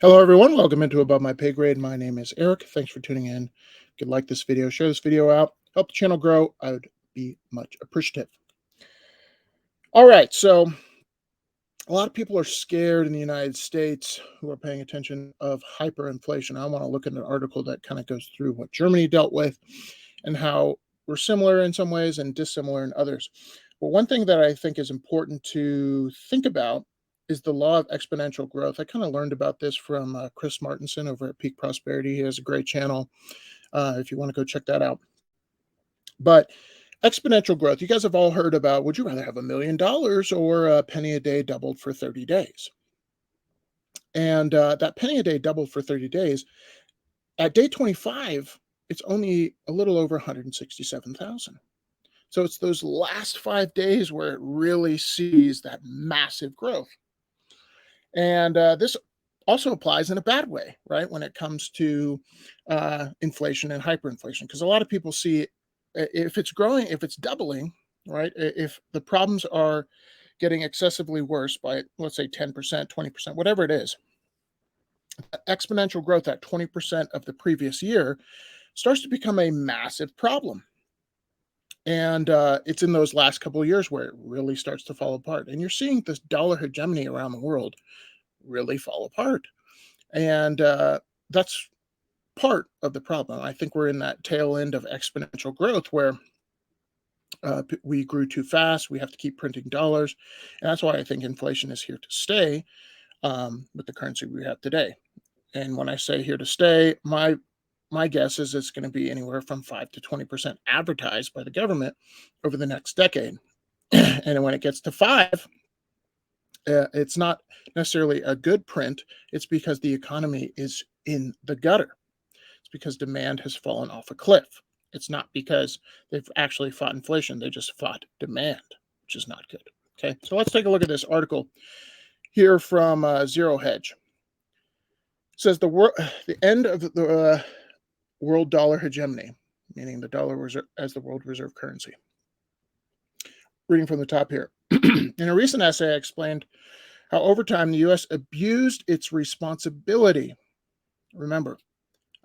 Hello, everyone. Welcome into Above My Pay Grade. My name is Eric. Thanks for tuning in. If you could like this video, share this video out, help the channel grow. I would be much appreciative. All right. So, a lot of people are scared in the United States who are paying attention of hyperinflation. I want to look at an article that kind of goes through what Germany dealt with and how we're similar in some ways and dissimilar in others. But one thing that I think is important to think about is the law of exponential growth. I kind of learned about this from Chris Martenson over at Peak Prosperity. He has a great channel if you want to go check that out. But exponential growth, you guys have all heard about, would you rather have $1 million or a penny a day doubled for 30 days? And that penny a day doubled for 30 days, at day 25, it's only a little over 167,000. So it's those last 5 days where it really sees that massive growth. And this also applies in a bad way, right? When it comes to inflation and hyperinflation, because a lot of people see if it's growing, if it's doubling, right? If the problems are getting excessively worse by, let's say, 10%, 20%, whatever it is, exponential growth at 20% of the previous year starts to become a massive problem. And it's in those last couple of years where it really starts to fall apart. And you're seeing this dollar hegemony around the world really fall apart. And that's part of the problem. I think we're in that tail end of exponential growth where we grew too fast. We have to keep printing dollars. And that's why I think inflation is here to stay with the currency we have today. And when I say here to stay, my guess is it's going to be anywhere from 5 to 20% advertised by the government over the next decade. And when it gets to 5, it's not necessarily a good print. It's because the economy is in the gutter. It's because demand has fallen off a cliff. It's not because they've actually fought inflation. They just fought demand, which is not good. Okay, so let's take a look at this article here from Zero Hedge. It says the end of the world dollar hegemony, meaning the dollar as the world reserve currency. Reading from the top here. In a recent essay, I explained how over time the U.S. abused its responsibility. Remember,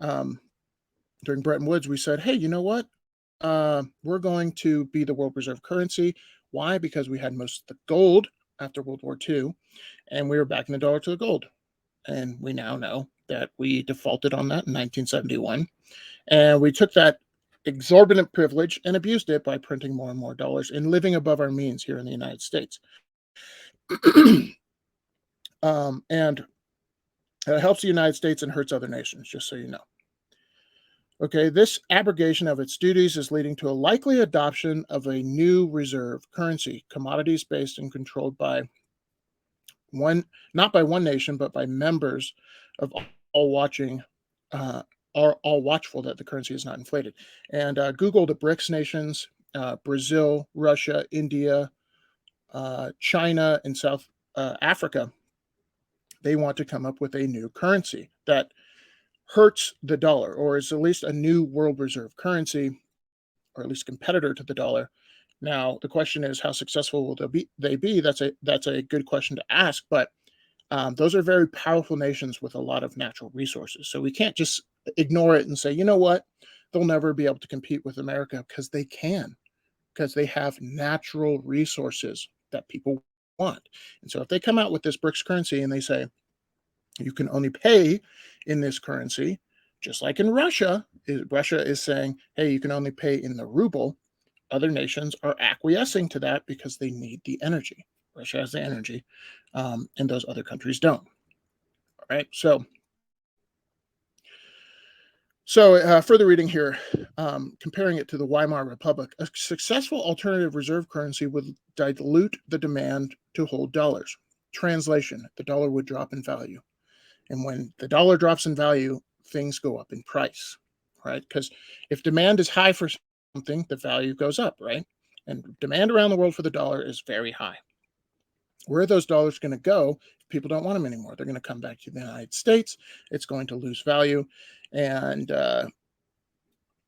during Bretton Woods, we said, hey, you know what? We're going to be the world reserve currency. Why? Because we had most of the gold after World War II, and we were backing the dollar to the gold. And we now know that we defaulted on that in 1971. And we took that exorbitant privilege and abused it by printing more and more dollars and living above our means here in the United States. And it helps the United States and hurts other nations, just so you know. Okay, this abrogation of its duties is leading to a likely adoption of a new reserve currency, commodities based and controlled by not by one nation, but by members of all watching, are all watchful that the currency is not inflated. And Google the BRICS nations, Brazil, Russia, India, China, and South Africa. They want to come up with a new currency that hurts the dollar, or is at least a new world reserve currency, or at least competitor to the dollar. Now, the question is, how successful will they be? That's a good question to ask, but those are very powerful nations with a lot of natural resources. So we can't just ignore it and say, you know what, they'll never be able to compete with America, because they can, because they have natural resources that people want. And so if they come out with this BRICS currency and they say, you can only pay in this currency, just like in Russia. Russia is saying, hey, you can only pay in the ruble. Other nations are acquiescing to that because they need the energy. Russia has the energy, and those other countries don't. All right. So further reading here, comparing it to the Weimar Republic, a successful alternative reserve currency would dilute the demand to hold dollars. Translation: the dollar would drop in value. And when the dollar drops in value, things go up in price, right? Because if demand is high for something, the value goes up, right? And demand around the world for the dollar is very high. Where are those dollars going to go if people don't want them anymore? They're going to come back to the United States. It's going to lose value and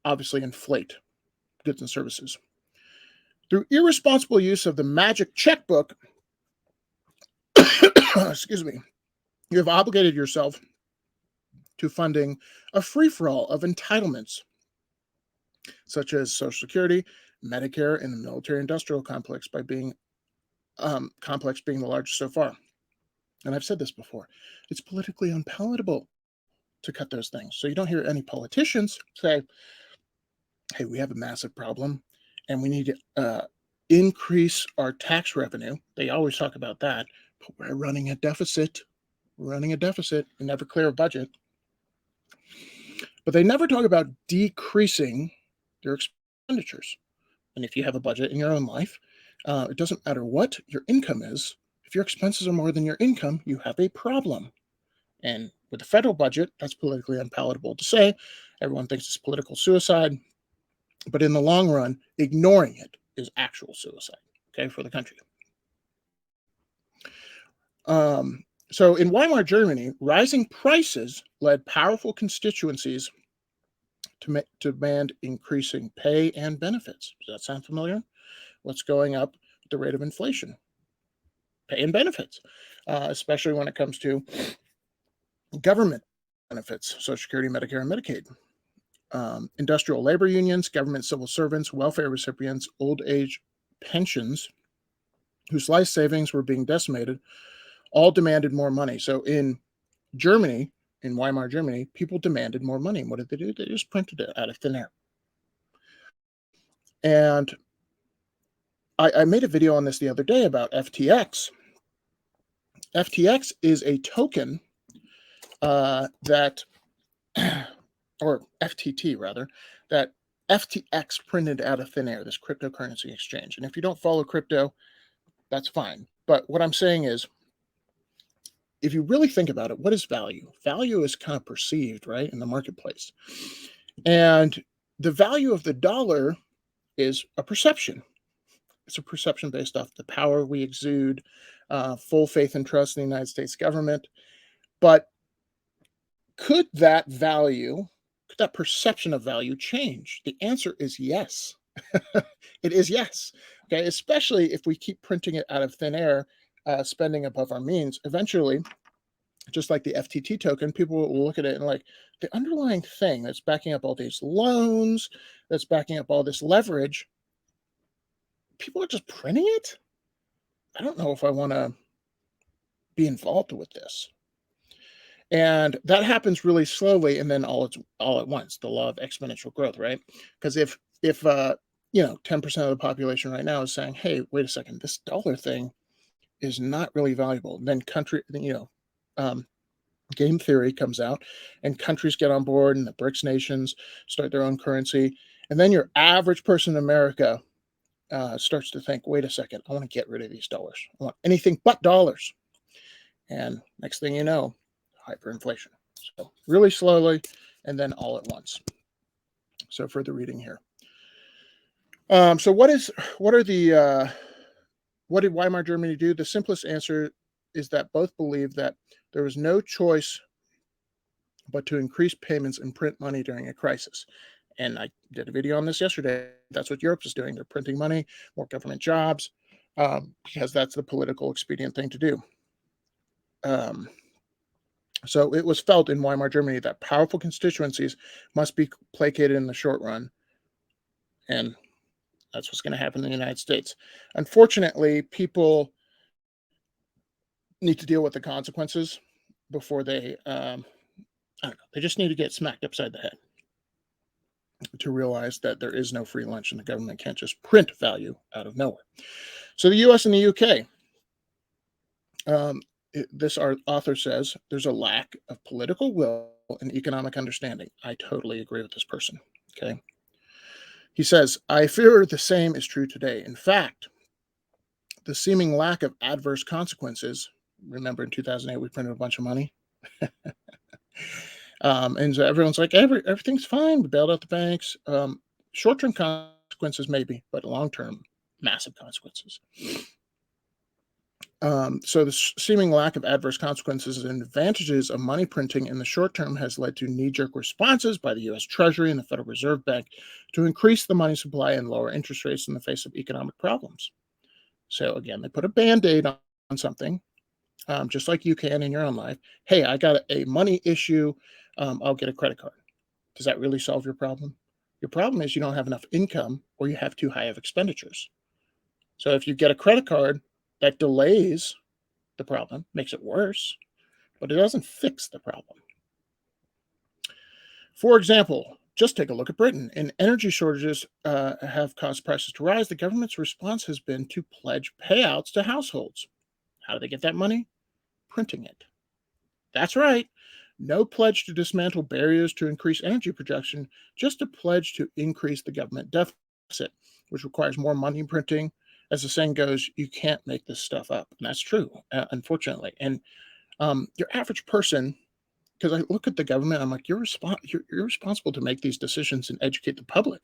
obviously inflate goods and services. Through irresponsible use of the magic checkbook, excuse me, you have obligated yourself to funding a free-for-all of entitlements, such as Social Security, Medicare, and the military-industrial complex being the largest so far. And I've said this before, it's politically unpalatable to cut those things. So you don't hear any politicians say, hey, we have a massive problem and we need to increase our tax revenue. They always talk about that, but we're running a deficit. And never clear a budget. But they never talk about decreasing their expenditures. And if you have a budget in your own life, it doesn't matter what your income is. If your expenses are more than your income, you have a problem. And with the federal budget, that's politically unpalatable to say. Everyone thinks it's political suicide. But in the long run, ignoring it is actual suicide, okay, for the country. So in Weimar Germany, rising prices led powerful constituencies to demand increasing pay and benefits. Does that sound familiar? What's going up at the rate of inflation? Pay and benefits, especially when it comes to government benefits, Social Security, Medicare, and Medicaid. Industrial labor unions, government civil servants, welfare recipients, old age pensions, whose life savings were being decimated, all demanded more money. So in Germany, in Weimar Germany, people demanded more money. What did they do? They just printed it out of thin air. And I made a video on this the other day about FTX. FTX is a token that, or FTT rather, that FTX printed out of thin air, this cryptocurrency exchange. And if you don't follow crypto, that's fine. But what I'm saying is, if you really think about it, what is value? Value is kind of perceived, right, in the marketplace. And the value of the dollar is a perception. It's a perception based off the power we exude, full faith and trust in the United States government. But could that perception of value change? The answer is yes. It is yes. Okay, especially if we keep printing it out of thin air, spending above our means. Eventually, just like the FTT token, people will look at it and like, the underlying thing that's backing up all these loans, that's backing up all this leverage, people are just printing it? I don't know if I want to be involved with this. And that happens really slowly and then all at once, the law of exponential growth, right? Because if 10% of the population right now is saying, hey, wait a second, this dollar thing is not really valuable, then game theory comes out and countries get on board and the BRICS nations start their own currency. And then your average person in America starts to think, wait a second, I want to get rid of these dollars. I want anything but dollars. And next thing you know, hyperinflation. So really slowly and then all at once. So further reading here. So what did Weimar Germany do? The simplest answer is that both believe that there was no choice but to increase payments and print money during a crisis. And I did a video on this yesterday. That's what Europe is doing. They're printing money, more government jobs, because that's the political expedient thing to do. So it was felt in Weimar Germany that powerful constituencies must be placated in the short run. And that's what's going to happen in the United States. Unfortunately, people need to deal with the consequences before they, they just need to get smacked upside the head to realize that there is no free lunch and the government can't just print value out of nowhere. So the US and the UK, this author says there's a lack of political will and economic understanding. I totally agree with this person. Okay. He says, I fear the same is true today. In fact, the seeming lack of adverse consequences, remember in 2008, we printed a bunch of money. And so everyone's like, everything's fine. We bailed out the banks. Short-term consequences, maybe, but long-term, massive consequences. So the seeming lack of adverse consequences and advantages of money printing in the short term has led to knee-jerk responses by the U.S. Treasury and the Federal Reserve Bank to increase the money supply and lower interest rates in the face of economic problems. So again, they put a Band-Aid on something just like you can in your own life. Hey, I got a money issue. I'll get a credit card. Does that really solve your problem? Your problem is you don't have enough income or you have too high of expenditures. So if you get a credit card, that delays the problem, makes it worse, but it doesn't fix the problem. For example, just take a look at Britain. And energy shortages have caused prices to rise. The government's response has been to pledge payouts to households. How do they get that money? Printing it. That's right. No pledge to dismantle barriers to increase energy production, just a pledge to increase the government deficit, which requires more money printing. As the saying goes, you can't make this stuff up. And that's true, unfortunately. And your average person, because I look at the government, I'm like, you're responsible to make these decisions and educate the public.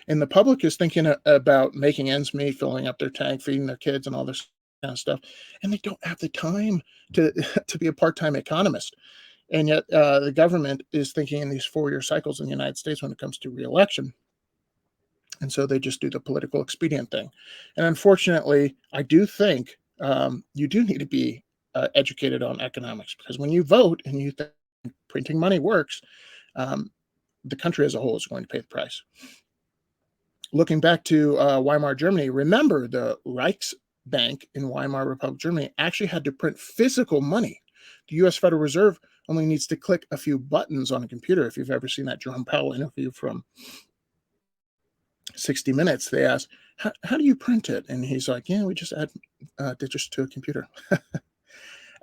And the public is thinking about making ends meet, filling up their tank, feeding their kids, and all this kind of stuff. And they don't have the time to to be a part-time economist. And yet, the government is thinking in these 4-year cycles in the United States when it comes to reelection. And so they just do the political expedient thing. And unfortunately, I do think you do need to be educated on economics, because when you vote and you think printing money works, um, the country as a whole is going to pay the price. Looking back to Weimar Germany, remember the Reichsbank in Weimar Republic Germany actually had to print physical money. The US Federal Reserve only needs to click a few buttons on a computer. If you've ever seen that Jerome Powell interview from 60 Minutes, they asked, how do you print it? And he's like, yeah, we just add digits to a computer.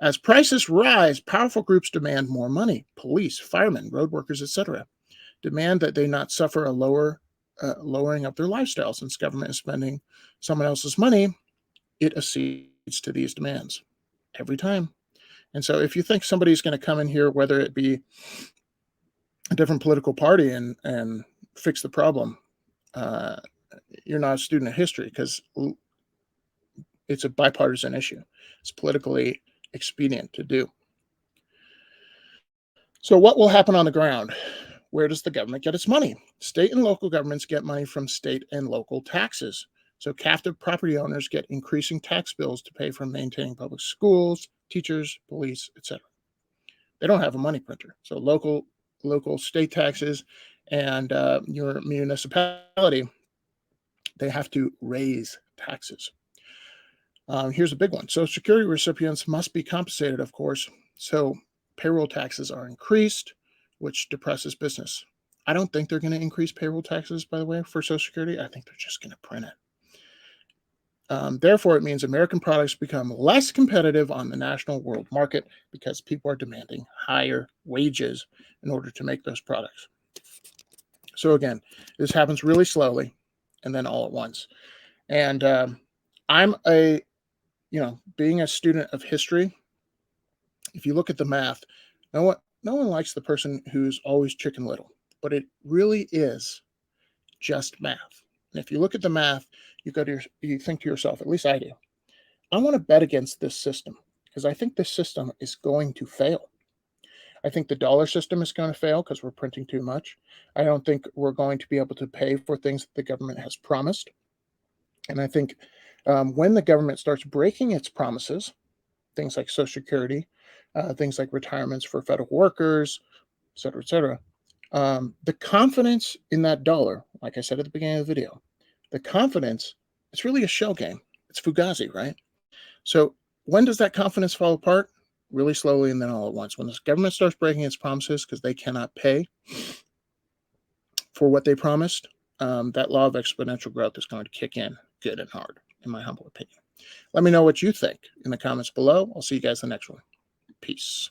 As prices rise, powerful groups demand more money. Police, firemen, road workers, etc. demand that they not suffer a lowering of their lifestyle. Since government is spending someone else's money, it accedes to these demands every time. And so if you think somebody's going to come in here, whether it be a different political party, and fix the problem, uh, you're not a student of history, because it's a bipartisan issue. It's politically expedient to do. So what will happen on the ground? Where does the government get its money? State and local governments get money from state and local taxes. So captive property owners get increasing tax bills to pay for maintaining public schools, teachers, police, etc. They don't have a money printer. So local state taxes and your municipality, they have to raise taxes. Here's a big one. Social Security recipients must be compensated, of course. So payroll taxes are increased, which depresses business. I don't think they're going to increase payroll taxes, by the way, for Social Security. I think they're just going to print it. Therefore, it means American products become less competitive on the national world market, because people are demanding higher wages in order to make those products. So again, this happens really slowly and then all at once. And I'm being a student of history, if you look at the math, no one likes the person who's always Chicken Little, but it really is just math. And if you look at the math, you think to yourself, at least I do, I want to bet against this system, because I think this system is going to fail. I think the dollar system is going to fail because we're printing too much. I don't think we're going to be able to pay for things that the government has promised. And I think when the government starts breaking its promises, things like Social Security, things like retirements for federal workers, et cetera, the confidence in that dollar, like I said at the beginning of the video, the confidence, it's really a shell game. It's Fugazi, right? So when does that confidence fall apart? Really slowly and then all at once. When the government starts breaking its promises because they cannot pay for what they promised, that law of exponential growth is going to kick in good and hard, in my humble opinion. Let me know what you think in the comments below. I'll see you guys in the next one. Peace.